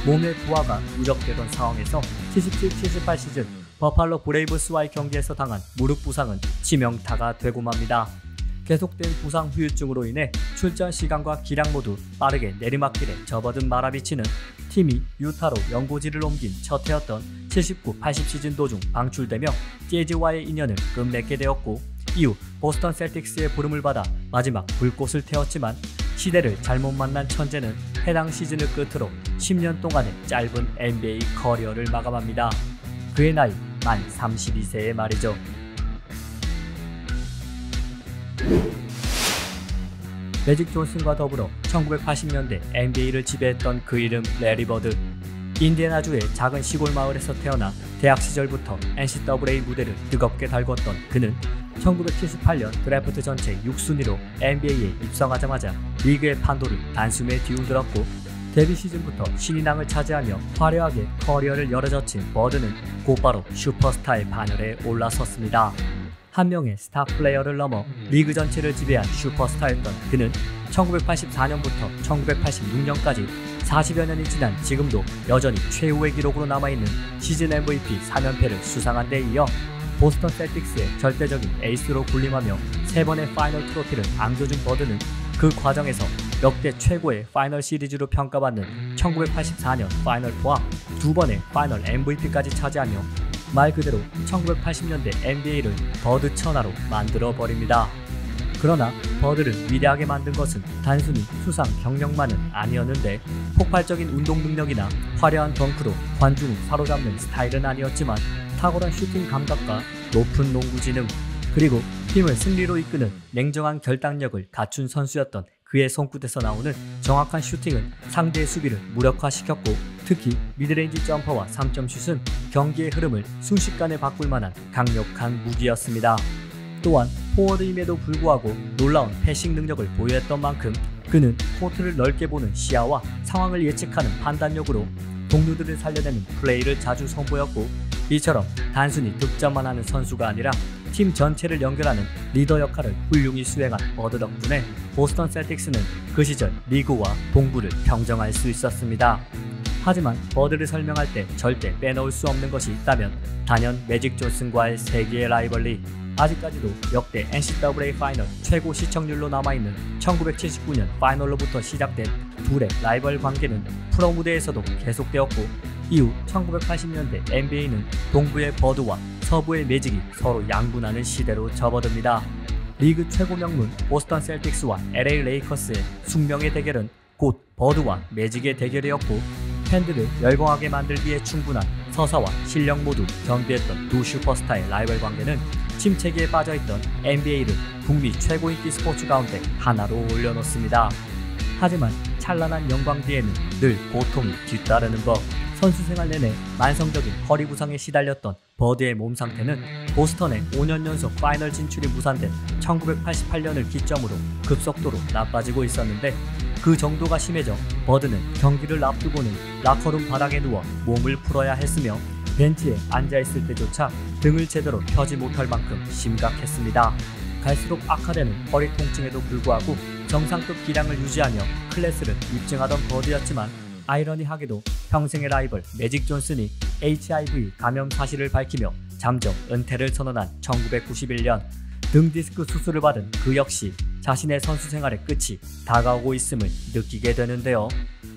몸의 부하가 누적되던 상황에서 77-78 시즌 버팔로 브레이브스와의 경기에서 당한 무릎 부상은 치명타가 되고 맙니다. 계속된 부상 후유증으로 인해 출전 시간과 기량 모두 빠르게 내리막길에 접어든 마라비치는 팀이 유타로 연고지를 옮긴 첫 해였던 79-80 시즌 도중 방출되며 재즈와의 인연을 끝맺게 되었고, 이후 보스턴 셀틱스의 부름을 받아 마지막 불꽃을 태웠지만 시대를 잘못 만난 천재는 해당 시즌을 끝으로 10년 동안의 짧은 NBA 커리어를 마감합니다. 그의 나이 만 32세의 말이죠. 매직 존슨과 더불어 1980년대 NBA를 지배했던 그 이름 레리 버드. 인디애나주의 작은 시골 마을에서 태어나 대학 시절부터 NCAA 무대를 뜨겁게 달궜던 그는 1978년 드래프트 전체 6순위로 NBA에 입성하자마자 리그의 판도를 단숨에 뒤흔들었고, 데뷔 시즌부터 신인왕을 차지하며 화려하게 커리어를 열어젖힌 버드는 곧바로 슈퍼스타의 반열에 올라섰습니다. 한 명의 스타 플레이어를 넘어 리그 전체를 지배한 슈퍼스타였던 그는 1984년부터 1986년까지 40여 년이 지난 지금도 여전히 최후의 기록으로 남아있는 시즌 MVP 4연패를 수상한 데 이어 보스턴 셀틱스의 절대적인 에이스로 군림하며 3번의 파이널 트로피를 안겨준 버드는 그 과정에서 역대 최고의 파이널 시리즈로 평가받는 1984년 파이널 4와 2번의 파이널 MVP까지 차지하며 말 그대로 1980년대 NBA를 버드 천하로 만들어버립니다. 그러나 버드를 위대하게 만든 것은 단순히 수상 경력만은 아니었는데, 폭발적인 운동 능력이나 화려한 덩크로 관중을 사로잡는 스타일은 아니었지만 탁월한 슈팅 감각과 높은 농구 지능, 그리고 팀을 승리로 이끄는 냉정한 결단력을 갖춘 선수였던 그의 손끝에서 나오는 정확한 슈팅은 상대의 수비를 무력화시켰고, 특히 미드레인지 점퍼와 3점슛은 경기의 흐름을 순식간에 바꿀 만한 강력한 무기였습니다. 또한 포워드임에도 불구하고 놀라운 패싱 능력을 보유했던 만큼 그는 코트를 넓게 보는 시야와 상황을 예측하는 판단력으로 동료들을 살려내는 플레이를 자주 선보였고, 이처럼 단순히 득점만 하는 선수가 아니라 팀 전체를 연결하는 리더 역할을 훌륭히 수행한 버드 덕분에 보스턴 셀틱스는 그 시절 리그와 동부를 평정할 수 있었습니다. 하지만 버드를 설명할 때 절대 빼놓을 수 없는 것이 있다면 단연 매직 존슨과의 세기의 라이벌리, 아직까지도 역대 NCAA 파이널 최고 시청률로 남아있는 1979년 파이널로부터 시작된 둘의 라이벌 관계는 프로 무대에서도 계속되었고, 이후 1980년대 NBA는 동부의 버드와 서부의 매직이 서로 양분하는 시대로 접어듭니다. 리그 최고 명문 보스턴 셀틱스와 LA 레이커스의 숙명의 대결은 곧 버드와 매직의 대결이었고, 팬들을 열광하게 만들기에 충분한 서사와 실력 모두 겸비했던 두 슈퍼스타의 라이벌 관계는 침체기에 빠져있던 NBA를 북미 최고 인기 스포츠 가운데 하나로 올려놓습니다. 하지만 찬란한 영광 뒤에는 늘 고통이 뒤따르는 법. 선수 생활 내내 만성적인 허리 부상에 시달렸던 버드의 몸 상태는 보스턴의 5년 연속 파이널 진출이 무산된 1988년을 기점으로 급속도로 나빠지고 있었는데, 그 정도가 심해져 버드는 경기를 앞두고는 라커룸 바닥에 누워 몸을 풀어야 했으며 벤치에 앉아있을 때조차 등을 제대로 펴지 못할 만큼 심각했습니다. 갈수록 악화되는 허리 통증에도 불구하고 정상급 기량을 유지하며 클래스를 입증하던 버드였지만 아이러니하게도 평생의 라이벌 매직 존슨이 HIV 감염 사실을 밝히며 잠정 은퇴를 선언한 1991년 등 디스크 수술을 받은 그 역시 자신의 선수 생활의 끝이 다가오고 있음을 느끼게 되는데요.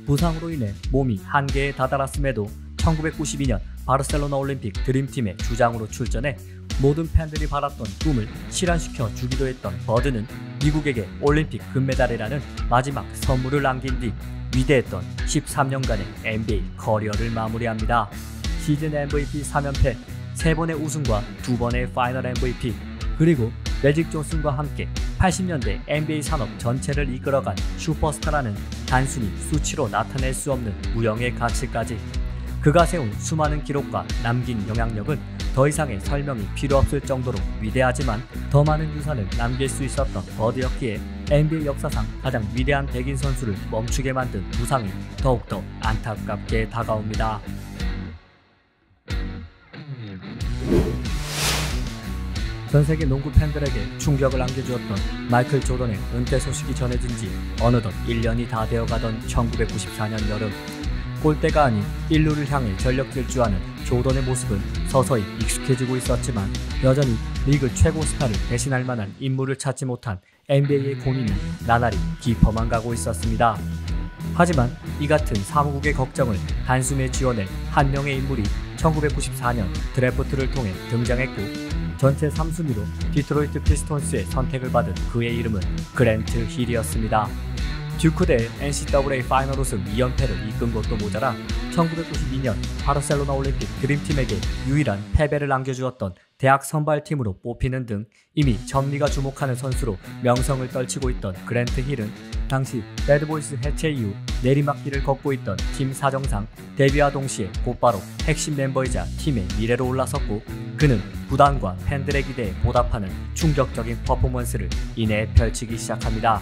부상으로 인해 몸이 한계에 다다랐음에도 1992년 바르셀로나 올림픽 드림팀의 주장으로 출전해 모든 팬들이 바랐던 꿈을 실현시켜 주기도 했던 버드는 미국에게 올림픽 금메달이라는 마지막 선물을 남긴 뒤 위대했던 13년간의 NBA 커리어를 마무리합니다. 시즌 MVP 3연패, 3번의 우승과 2번의 파이널 MVP, 그리고 매직 존슨과 함께 80년대 NBA 산업 전체를 이끌어간 슈퍼스타라는 단순히 수치로 나타낼 수 없는 무형의 가치까지 그가 세운 수많은 기록과 남긴 영향력은 더 이상의 설명이 필요 없을 정도로 위대하지만 더 많은 유산을 남길 수 있었던 버드였기에 NBA 역사상 가장 위대한 백인 선수를 멈추게 만든 부상이 더욱더 안타깝게 다가옵니다. 전세계 농구 팬들에게 충격을 안겨주었던 마이클 조던의 은퇴 소식이 전해진 지 어느덧 1년이 다 되어가던 1994년 여름, 골대가 아닌 1루를 향해 전력 질주하는 조던의 모습은 서서히 익숙해지고 있었지만 여전히 리그 최고 스타를 대신할 만한 인물을 찾지 못한 NBA의 고민이 나날이 깊어만 가고 있었습니다. 하지만 이 같은 사무국의 걱정을 단숨에 지워낼 한 명의 인물이 1994년 드래프트를 통해 등장했고 전체 3순위로 디트로이트 피스톤스의 선택을 받은 그의 이름은 그랜트 힐이었습니다. 듀크 대 NCAA 파이널 우승 2연패를 이끈 것도 모자라 1992년 바르셀로나 올림픽 드림팀에게 유일한 패배를 안겨주었던 대학 선발팀으로 뽑히는 등 이미 전미가 주목하는 선수로 명성을 떨치고 있던 그랜트 힐은 당시 배드보이스 해체 이후 내리막길을 걷고 있던 팀 사정상 데뷔와 동시에 곧바로 핵심 멤버이자 팀의 미래로 올라섰고 그는 구단과 팬들의 기대에 보답하는 충격적인 퍼포먼스를 이내 펼치기 시작합니다.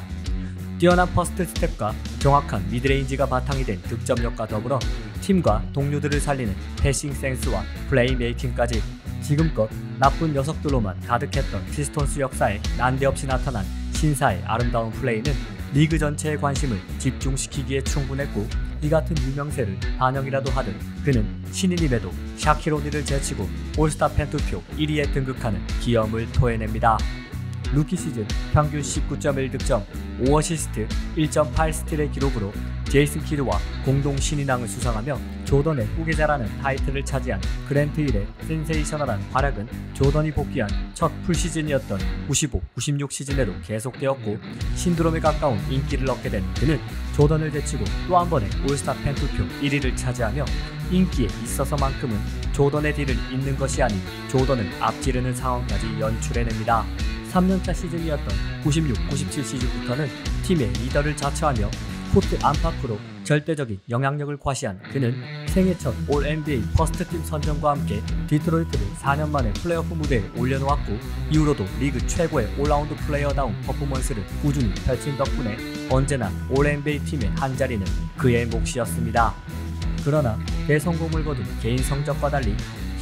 뛰어난 퍼스트 스텝과 정확한 미드레인지가 바탕이 된 득점력과 더불어 팀과 동료들을 살리는 패싱 센스와 플레이메이킹까지 지금껏 나쁜 녀석들로만 가득했던 피스톤스 역사에 난데없이 나타난 신사의 아름다운 플레이는 리그 전체의 관심을 집중시키기에 충분했고 이 같은 유명세를 반영이라도 하듯 그는 신인임에도 샤키로니를 제치고 올스타 팬투표 1위에 등극하는 기염을 토해냅니다. 루키 시즌 평균 19.1득점, 5어시스트, 1.8스틸의 기록으로 제이슨 키드와 공동 신인왕을 수상하며 조던의 후계자라는 타이틀을 차지한 그랜트 힐의 센세이셔널한 활약은 조던이 복귀한 첫 풀시즌이었던 95-96 시즌에도 계속되었고 신드롬에 가까운 인기를 얻게 된 그는 조던을 제치고 또 한 번의 올스타 팬투표 1위를 차지하며 인기에 있어서만큼은 조던의 뒤를 잇는 것이 아닌 조던을 앞지르는 상황까지 연출해냅니다. 3년차 시즌이었던 96-97 시즌부터는 팀의 리더를 자처하며 코트 안팎으로 절대적인 영향력을 과시한 그는 생애 첫 올 NBA 퍼스트팀 선정과 함께 디트로이트를 4년 만에 플레이오프 무대에 올려놓았고 이후로도 리그 최고의 올라운드 플레이어다운 퍼포먼스를 꾸준히 펼친 덕분에 언제나 올 NBA 팀의 한자리는 그의 몫이었습니다. 그러나 대성공을 거둔 개인 성적과 달리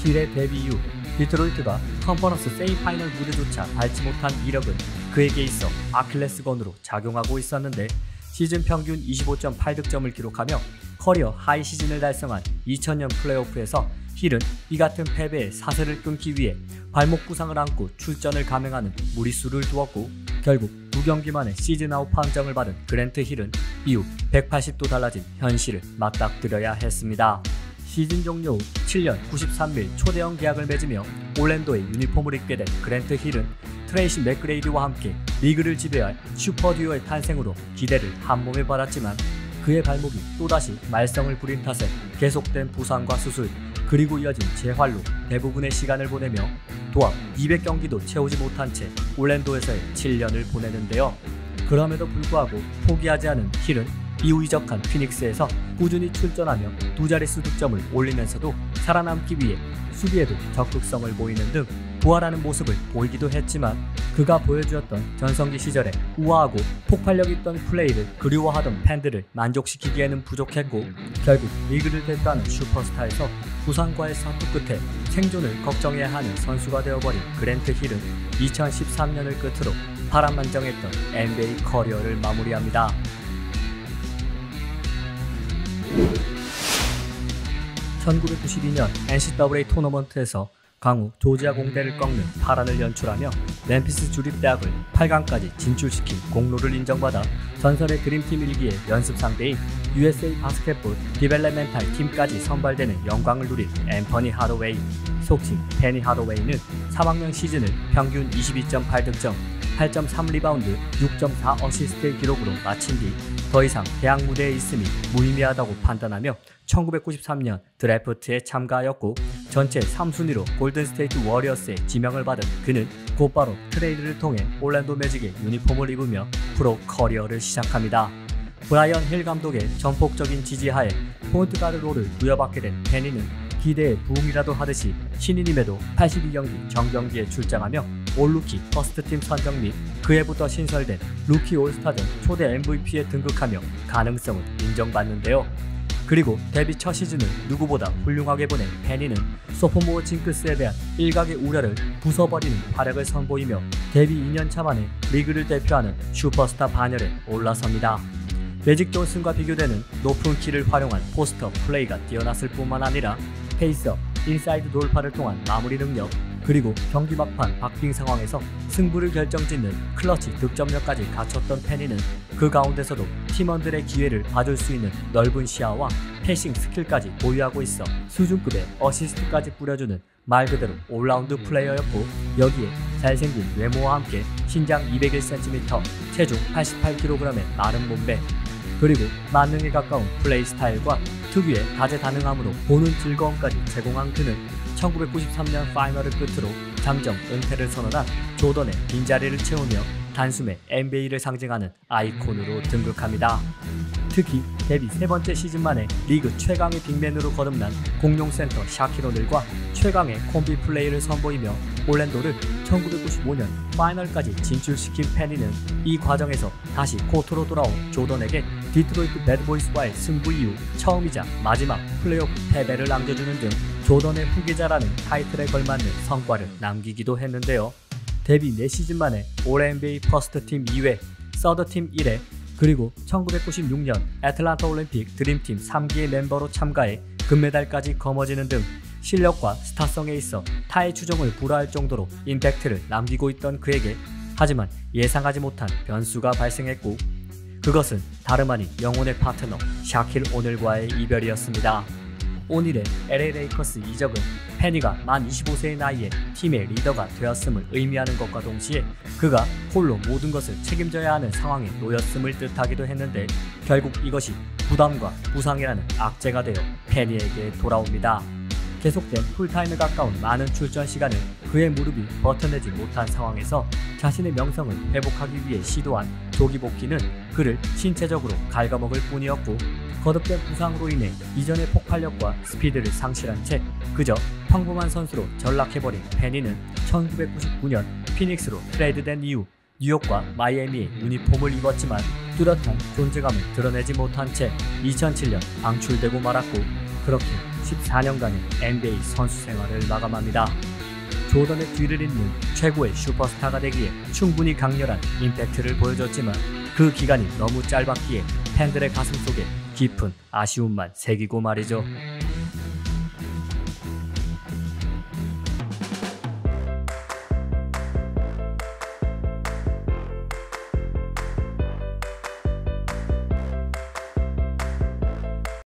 힐의 데뷔 이후 디트로이트가 컨퍼런스 세미파이널 무대조차 밟지 못한 이력은 그에게 있어 아킬레스건으로 작용하고 있었는데 시즌 평균 25.8득점을 기록하며 커리어 하이 시즌을 달성한 2000년 플레이오프에서 힐은 이 같은 패배의 사슬을 끊기 위해 발목 부상을 안고 출전을 감행하는 무리수를 두었고 결국 2경기 만에 시즌 아웃 판정을 받은 그랜트 힐은 이후 180도 달라진 현실을 맞닥뜨려야 했습니다. 시즌 종료 후 7년 93일 초대형 계약을 맺으며 올랜도의 유니폼을 입게 된 그랜트 힐은 트레이시 맥그레이디와 함께 리그를 지배할 슈퍼듀오의 탄생으로 기대를 한몸에 받았지만 그의 발목이 또다시 말썽을 부린 탓에 계속된 부상과 수술 그리고 이어진 재활로 대부분의 시간을 보내며 도합 200경기도 채우지 못한 채 올랜도에서의 7년을 보내는데요. 그럼에도 불구하고 포기하지 않은 힐은 이후 이적한 피닉스에서 꾸준히 출전하며 두 자릿수 득점을 올리면서도 살아남기 위해 수비에도 적극성을 보이는 등 부활하는 모습을 보이기도 했지만 그가 보여주었던 전성기 시절에 우아하고 폭발력 있던 플레이를 그리워하던 팬들을 만족시키기에는 부족했고 결국 리그를 대표하는 슈퍼스타에서 부상과의 사투 끝에 생존을 걱정해야 하는 선수가 되어버린 그랜트 힐은 2013년을 끝으로 파란만장했던 NBA 커리어를 마무리합니다. 1992년 NCAA 토너먼트에서 강우 조지아 공대를 꺾는 파란을 연출하며 멤피스 주립대학을 8강까지 진출시킨 공로를 인정받아 전설의 드림팀 일기의 연습 상대인 USA 바스켓볼 디벨롭멘탈 팀까지 선발되는 영광을 누린 앰퍼니 하더웨이, 속칭 페니 하더웨이는 3학년 시즌을 평균 22.8득점, 8.3 리바운드, 6.4 어시스트의 기록으로 마친 뒤 더 이상 대학 무대에 있음이 무의미하다고 판단하며 1993년 드래프트에 참가하였고 전체 3순위로 골든스테이트 워리어스의 지명을 받은 그는 곧바로 트레이드를 통해 올랜도 매직의 유니폼을 입으며 프로 커리어를 시작합니다. 브라이언 힐 감독의 전폭적인 지지하에 포인트 가드 롤을 부여받게 된 페니는 기대에 부응이라도 하듯이 신인임에도 82경기 정경기에 출장하며 올루키 퍼스트팀 선정 및 그해부터 신설된 루키 올스타전 초대 MVP에 등극하며 가능성을 인정받는데요. 그리고 데뷔 첫 시즌을 누구보다 훌륭하게 보낸 페니는 소포모어 징크스에 대한 일각의 우려를 부숴버리는 활약을 선보이며 데뷔 2년차 만에 리그를 대표하는 슈퍼스타 반열에 올라섭니다. 매직 존슨과 비교되는 높은 키를 활용한 포스터 플레이가 뛰어났을 뿐만 아니라 페이스업, 인사이드 돌파를 통한 마무리 능력, 그리고 경기 막판 박빙 상황에서 승부를 결정짓는 클러치 득점력까지 갖췄던 페니는 그 가운데서도 팀원들의 기회를 봐줄 수 있는 넓은 시야와 패싱 스킬까지 보유하고 있어 수준급의 어시스트까지 뿌려주는 말 그대로 올라운드 플레이어였고 여기에 잘생긴 외모와 함께 신장 201cm, 체중 88kg의 마른 몸매, 그리고 만능에 가까운 플레이 스타일과 특유의 다재다능함으로 보는 즐거움까지 제공한 그는 1993년 파이널을 끝으로 잠정 은퇴를 선언한 조던의 빈자리를 채우며 단숨에 NBA를 상징하는 아이콘으로 등극합니다. 특히 데뷔 세 번째 시즌 만에 리그 최강의 빅맨으로 거듭난 공룡 센터 샤킬 오닐과 최강의 콤비 플레이를 선보이며 올랜도를 1995년 파이널까지 진출시킨 페니는 이 과정에서 다시 코트로 돌아온 조던에게 디트로이트 배드보이스와의 승부 이후 처음이자 마지막 플레이오프 패배를 안겨주는 등 조던의 후계자라는 타이틀에 걸맞는 성과를 남기기도 했는데요. 데뷔 4시즌 만에 올 NBA 퍼스트팀 2회, 서드팀 1회, 그리고 1996년 애틀란타 올림픽 드림팀 3기의 멤버로 참가해 금메달까지 거머쥐는 등 실력과 스타성에 있어 타의 추종을 불허할 정도로 임팩트를 남기고 있던 그에게 하지만 예상하지 못한 변수가 발생했고 그것은 다름 아닌 영혼의 파트너 샤킬 오닐과의 이별이었습니다. 오닐의 LA 레이커스 이적은 페니가 만 25세의 나이에 팀의 리더가 되었음을 의미하는 것과 동시에 그가 홀로 모든 것을 책임져야 하는 상황에 놓였음을 뜻하기도 했는데 결국 이것이 부담과 부상이라는 악재가 되어 페니에게 돌아옵니다. 계속된 풀타임에 가까운 많은 출전 시간을 그의 무릎이 버텨내지 못한 상황에서 자신의 명성을 회복하기 위해 시도한 조기 복귀는 그를 신체적으로 갉아먹을 뿐이었고 거듭된 부상으로 인해 이전의 폭발력과 스피드를 상실한 채 그저 평범한 선수로 전락해버린 페니는 1999년 피닉스로 트레이드된 이후 뉴욕과 마이애미의 유니폼을 입었지만 뚜렷한 존재감을 드러내지 못한 채 2007년 방출되고 말았고 그렇게 14년간의 NBA 선수 생활을 마감합니다. 조던의 뒤를 잇는 최고의 슈퍼스타가 되기에 충분히 강렬한 임팩트를 보여줬지만 그 기간이 너무 짧았기에 팬들의 가슴 속에 깊은 아쉬움만 새기고 말이죠.